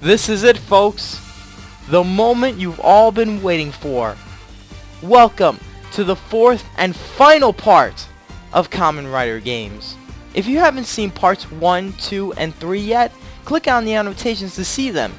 This is it, folks. The moment you've all been waiting for. Welcome to the fourth and final part of Kamen Rider games. If you haven't seen parts 1, 2, and 3 yet, click on the annotations to see them.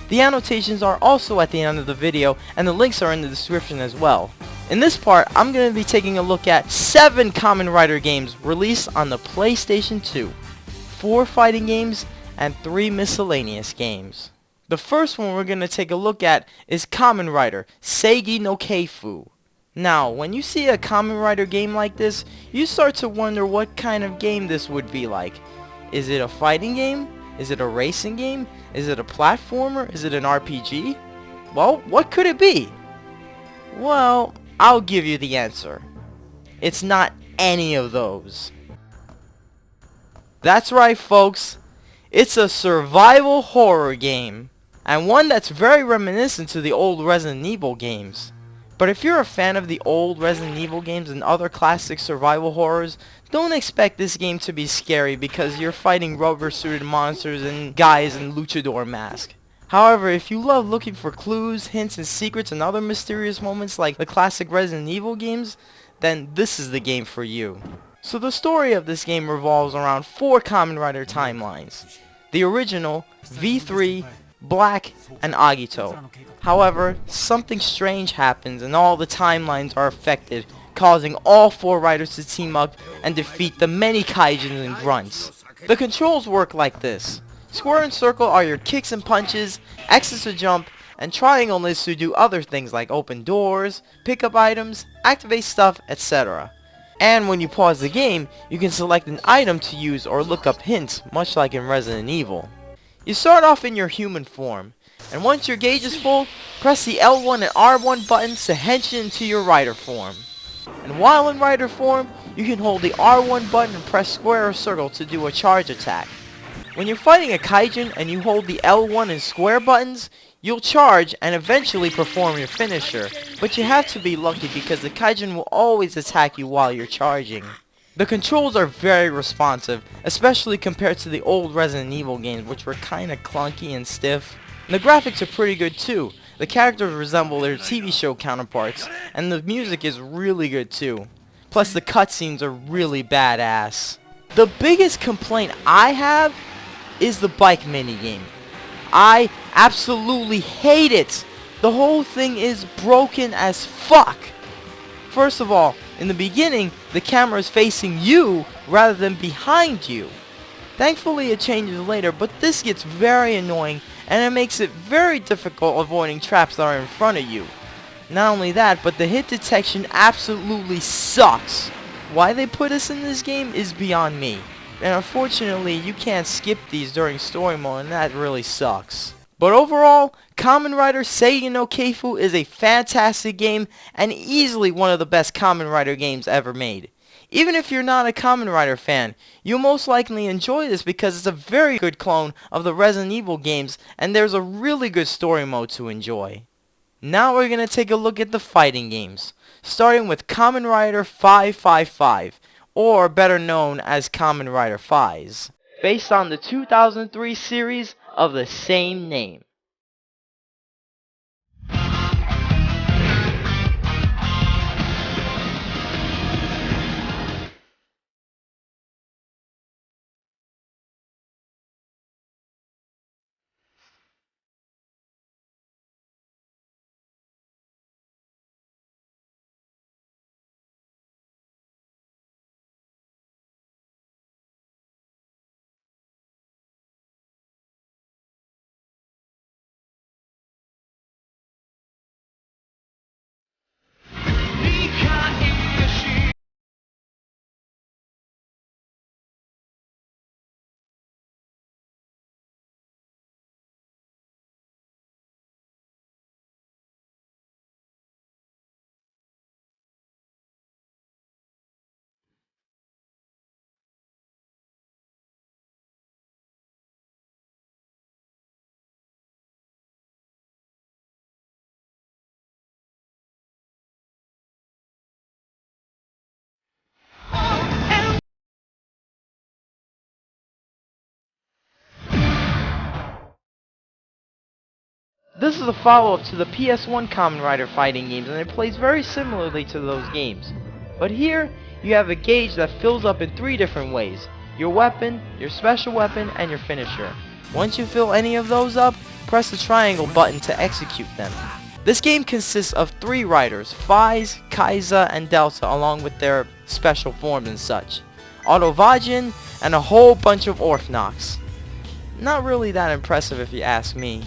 The annotations are also at the end of the video, and the links are in the description as well. In this part, I'm going to be taking a look at 7 Kamen Rider games released on the PlayStation 2, 4 fighting games, and 3 miscellaneous games. The first one we're going to take a look at is Kamen Rider Seigi no Keifu. Now, when you see a Kamen Rider game like this, you start to wonder what kind of game this would be like. Is it a fighting game? Is it a racing game? Is it a platformer? Is it an RPG? Well, what could it be? Well, I'll give you the answer. It's not any of those. That's right, folks. It's a survival horror game, and one that's very reminiscent to the old Resident Evil games. But if you're a fan of the old Resident Evil games and other classic survival horrors, don't expect this game to be scary because you're fighting rubber-suited monsters and guys in luchador masks. However, if you love looking for clues, hints, and secrets and other mysterious moments like the classic Resident Evil games, then this is the game for you. So the story of this game revolves around 4 Kamen Rider timelines. The original, V3, Black, and Agito. However, something strange happens and all the timelines are affected, causing all 4 riders to team up and defeat the many kaijins and grunts. The controls work like this. Square and circle are your kicks and punches, X is to jump, and triangle is to do other things like open doors, pick up items, activate stuff, etc. And when you pause the game, you can select an item to use or look up hints, much like in Resident Evil. You start off in your human form, and once your gauge is full, press the L1 and R1 buttons to henshin into your rider form. And while in rider form, you can hold the R1 button and press square or circle to do a charge attack. When you're fighting a kaijin and you hold the L1 and square buttons, you'll charge and eventually perform your finisher, but you have to be lucky because the kaijin will always attack you while you're charging. The controls are very responsive, especially compared to the old Resident Evil games, which were kinda clunky and stiff. And the graphics are pretty good too. The characters resemble their TV show counterparts, and the music is really good too. Plus the cutscenes are really badass. The biggest complaint I have is the bike minigame. I absolutely hate it. The whole thing is broken as fuck. First of all, in the beginning, the camera is facing you rather than behind you. Thankfully it changes later, but this gets very annoying and it makes it very difficult avoiding traps that are in front of you. Not only that, but the hit detection absolutely sucks. Why they put us in this game is beyond me. And unfortunately, you can't skip these during story mode, and that really sucks. But overall, Kamen Rider Seigi no Keifu is a fantastic game, and easily one of the best Kamen Rider games ever made. Even if you're not a Kamen Rider fan, you'll most likely enjoy this because it's a very good clone of the Resident Evil games, and there's a really good story mode to enjoy. Now we're going to take a look at the fighting games, starting with Kamen Rider 555. Or better known as Kamen Rider Faiz, based on the 2003 series of the same name. This is a follow-up to the PS1 Kamen Rider fighting games, and it plays very similarly to those games. But here, you have a gauge that fills up in 3 different ways: your weapon, your special weapon, and your finisher. Once you fill any of those up, press the triangle button to execute them. This game consists of 3 riders: Faiz, Kaiza, and Delta, along with their special forms and such. Autovajin, and a whole bunch of Orphnox. Not really that impressive if you ask me.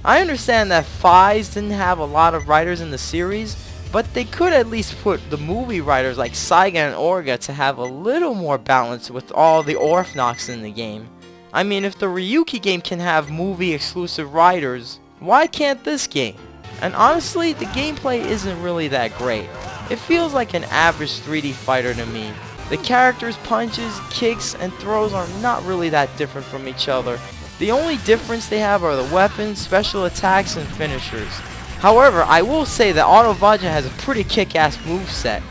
I understand that Faiz didn't have a lot of riders in the series, but they could at least put the movie riders like Seigi and Orga to have a little more balance with all the Orphnox in the game. I mean, if the Ryuki game can have movie exclusive riders, why can't this game? And honestly, the gameplay isn't really that great. It feels like an average 3D fighter to me. The characters' punches, kicks, and throws are not really that different from each other. The only difference they have are the weapons, special attacks, and finishers. However, I will say that Autovajin has a pretty kick-ass moveset.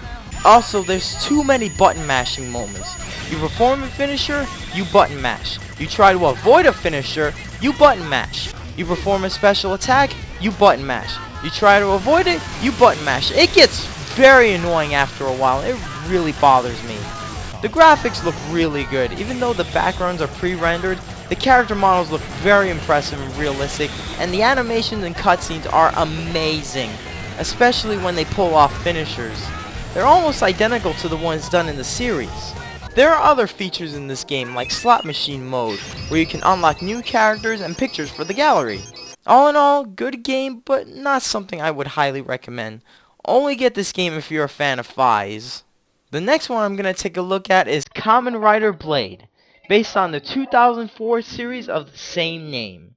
Also, there's too many button mashing moments. You perform a finisher, you button mash. You try to avoid a finisher, you button mash. You perform a special attack, you button mash. You try to avoid it, you button mash. It gets very annoying after a while. It really bothers me. The graphics look really good. Even though the backgrounds are pre-rendered, the character models look very impressive and realistic, and the animations and cutscenes are amazing, especially when they pull off finishers. They're almost identical to the ones done in the series. There are other features in this game, like slot machine mode, where you can unlock new characters and pictures for the gallery. All in all, good game, but not something I would highly recommend. Only get this game if you're a fan of Faiz. The next one I'm going to take a look at is Kamen Rider Blade, based on the 2004 series of the same name.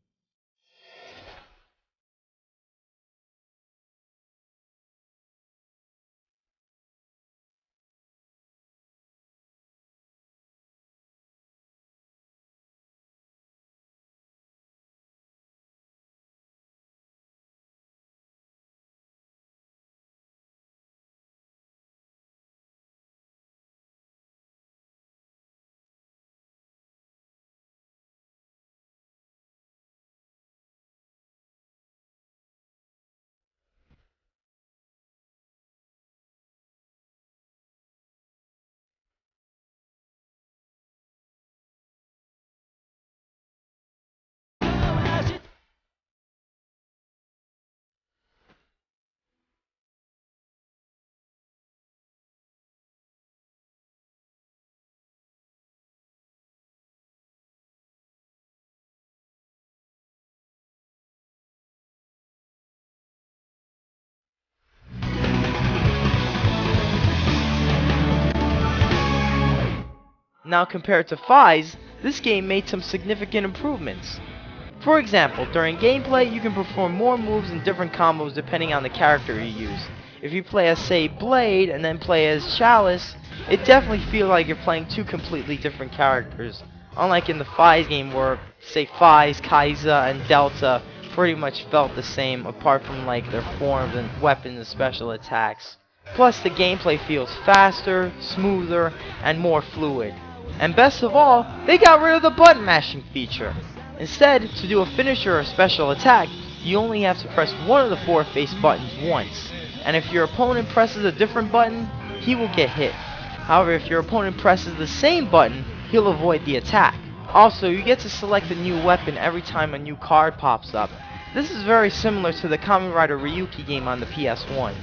Now compared to Faiz, this game made some significant improvements. For example, during gameplay you can perform more moves and different combos depending on the character you use. If you play as, say, Blade and then play as Chalice, it definitely feels like you're playing 2 completely different characters. Unlike in the Faiz game where, say, Faiz, Kaiza, and Delta pretty much felt the same apart from like their forms and weapons and special attacks. Plus the gameplay feels faster, smoother, and more fluid. And best of all, they got rid of the button mashing feature. Instead, to do a finisher or special attack, you only have to press one of the 4 face buttons once. And if your opponent presses a different button, he will get hit. However, if your opponent presses the same button, he'll avoid the attack. Also, you get to select a new weapon every time a new card pops up. This is very similar to the Kamen Rider Ryuki game on the PS1.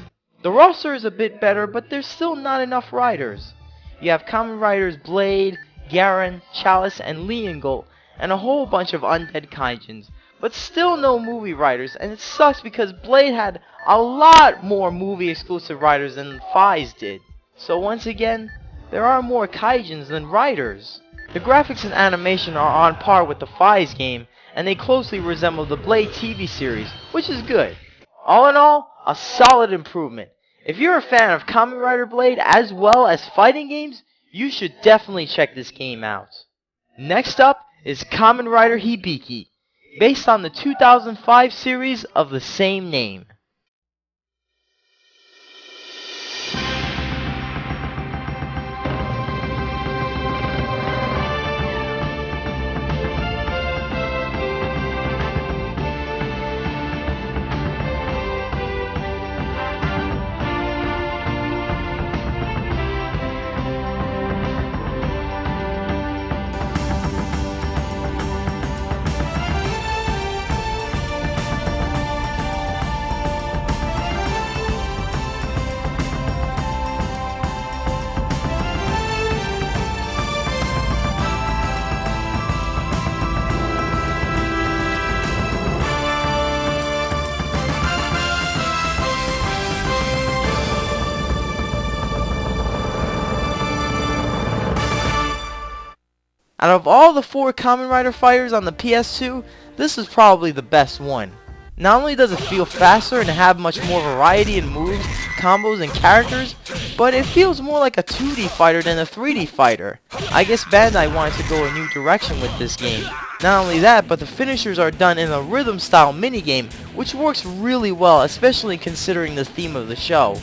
The roster is a bit better, but there's still not enough riders. You have Kamen Riders Blade, Garen, Chalice, and Leongold, and a whole bunch of undead kaijins, but still no movie riders, and it sucks because Blade had a lot more movie exclusive riders than Faiz did. So once again, there are more kaijins than riders. The graphics and animation are on par with the Faiz game, and they closely resemble the Blade TV series, which is good. All in all, a solid improvement. If you're a fan of Kamen Rider Blade as well as fighting games, you should definitely check this game out. Next up is Kamen Rider Hibiki, based on the 2005 series of the same name. Out of all the 4 Kamen Rider fighters on the PS2, this is probably the best one. Not only does it feel faster and have much more variety in moves, combos, and characters, but it feels more like a 2D fighter than a 3D fighter. I guess Bandai wanted to go a new direction with this game. Not only that, but the finishers are done in a rhythm style minigame, which works really well, especially considering the theme of the show.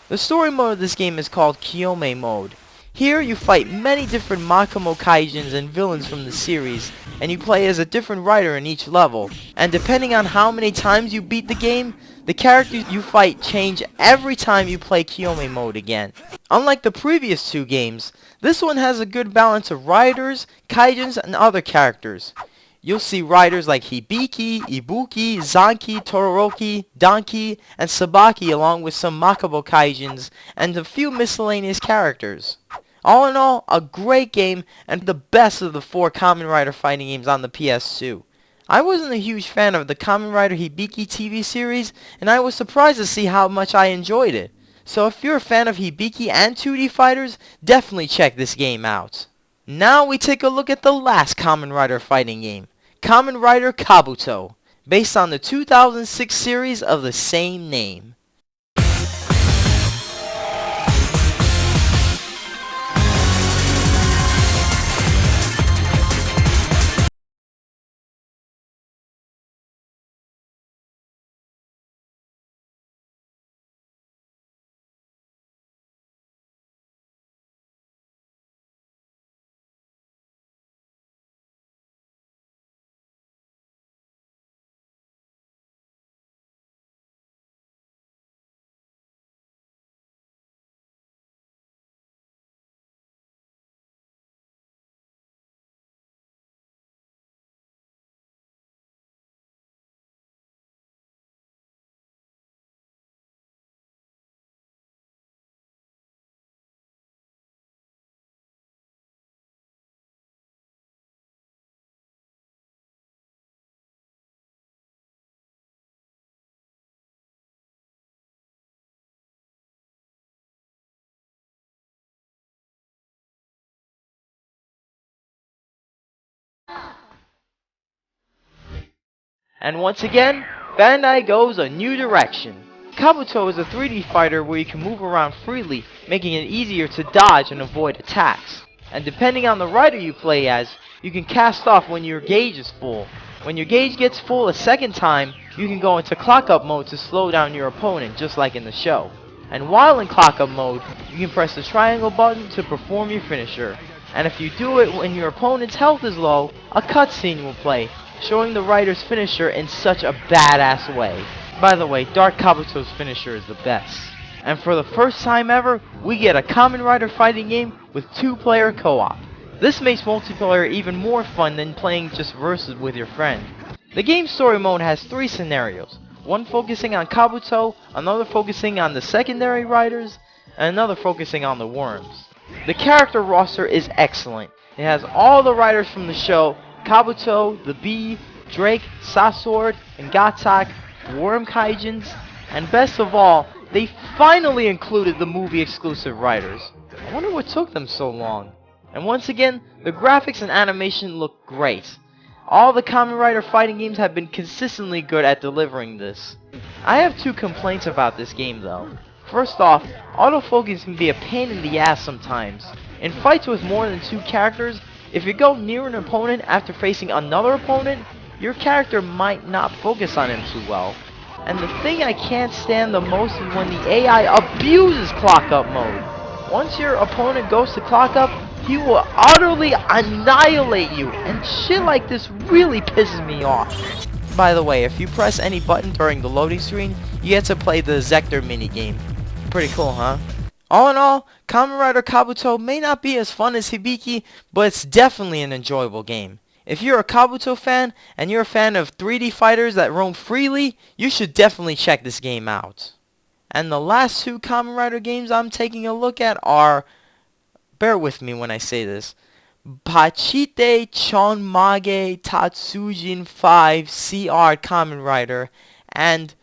The story mode of this game is called Kyome mode. Here you fight many different Makamo Kaijins and villains from the series, and you play as a different rider in each level. And depending on how many times you beat the game, the characters you fight change every time you play Kyome mode again. Unlike the previous 2 games, this one has a good balance of riders, Kaijins, and other characters. You'll see riders like Hibiki, Ibuki, Zanki, Todoroki, Danki, and Sabaki, along with some Makamo Kaijins and a few miscellaneous characters. All in all, a great game and the best of the 4 Kamen Rider fighting games on the PS2. I wasn't a huge fan of the Kamen Rider Hibiki TV series, and I was surprised to see how much I enjoyed it. So if you're a fan of Hibiki and 2D fighters, definitely check this game out. Now we take a look at the last Kamen Rider fighting game, Kamen Rider Kabuto, based on the 2006 series of the same name. And once again, Bandai goes a new direction. Kabuto is a 3D fighter where you can move around freely, making it easier to dodge and avoid attacks. And depending on the rider you play as, you can cast off when your gauge is full. When your gauge gets full a second time, you can go into clock up mode to slow down your opponent, just like in the show. And while in clock up mode, you can press the triangle button to perform your finisher. And if you do it when your opponent's health is low, a cutscene will play, showing the rider's finisher in such a badass way. By the way, Dark Kabuto's finisher is the best. And for the first time ever, we get a Kamen Rider fighting game with 2-player co-op. This makes multiplayer even more fun than playing just versus with your friend. The game's story mode has 3 scenarios, one focusing on Kabuto, another focusing on the secondary riders, and another focusing on the worms. The character roster is excellent. It has all the riders from the show, Kabuto, the Bee, Drake, Sasword, and Gatak, Worm Kaijins, and best of all, they finally included the movie exclusive riders. I wonder what took them so long. And once again, the graphics and animation look great. All the Kamen Rider fighting games have been consistently good at delivering this. I have 2 complaints about this game though. First off, autofocus can be a pain in the ass sometimes. In fights with more than 2 characters, if you go near an opponent after facing another opponent, your character might not focus on him too well. And the thing I can't stand the most is when the AI abuses clock up mode. Once your opponent goes to clock up, he will utterly annihilate you, and shit like this really pisses me off. By the way, if you press any button during the loading screen, you get to play the Zector minigame. Pretty cool, huh? All in all, Kamen Rider Kabuto may not be as fun as Hibiki, but it's definitely an enjoyable game. If you're a Kabuto fan, and you're a fan of 3D fighters that roam freely, you should definitely check this game out. And the last 2 Kamen Rider games I'm taking a look at are, bear with me when I say this, Pachitte Chonmage Tatsujin 5 CR Kamen Rider, and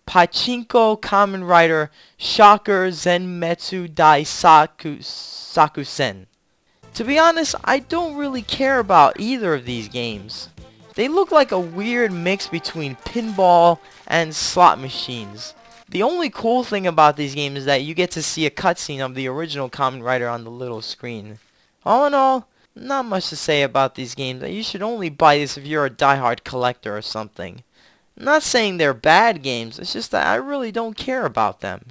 Pachinko Kamen Rider Shocker Zenmetsu Dai Sakusen. To be honest, I don't really care about either of these games. They look like a weird mix between pinball and slot machines. The only cool thing about these games is that you get to see a cutscene of the original Kamen Rider on the little screen. All in all, not much to say about these games. You should only buy this if you're a diehard collector or something. I'm not saying they're bad games, it's just that I really don't care about them.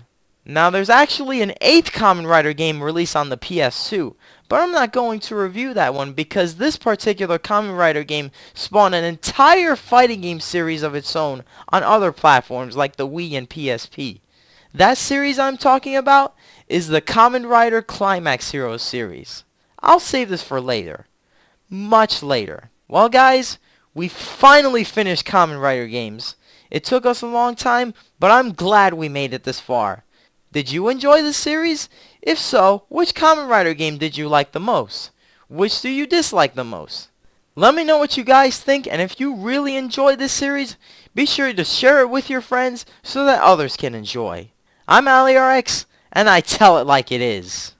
Now there's actually an 8th Kamen Rider game released on the PS2, but I'm not going to review that one because this particular Kamen Rider game spawned an entire fighting game series of its own on other platforms like the Wii and PSP. That series I'm talking about is the Kamen Rider Climax Heroes series. I'll save this for later. Much later. Well guys, we finally finished Kamen Rider games. It took us a long time, but I'm glad we made it this far. Did you enjoy this series? If so, which Kamen Rider game did you like the most? Which do you dislike the most? Let me know what you guys think, and if you really enjoyed this series, be sure to share it with your friends so that others can enjoy. I'm Allie-RX, and I tell it like it is.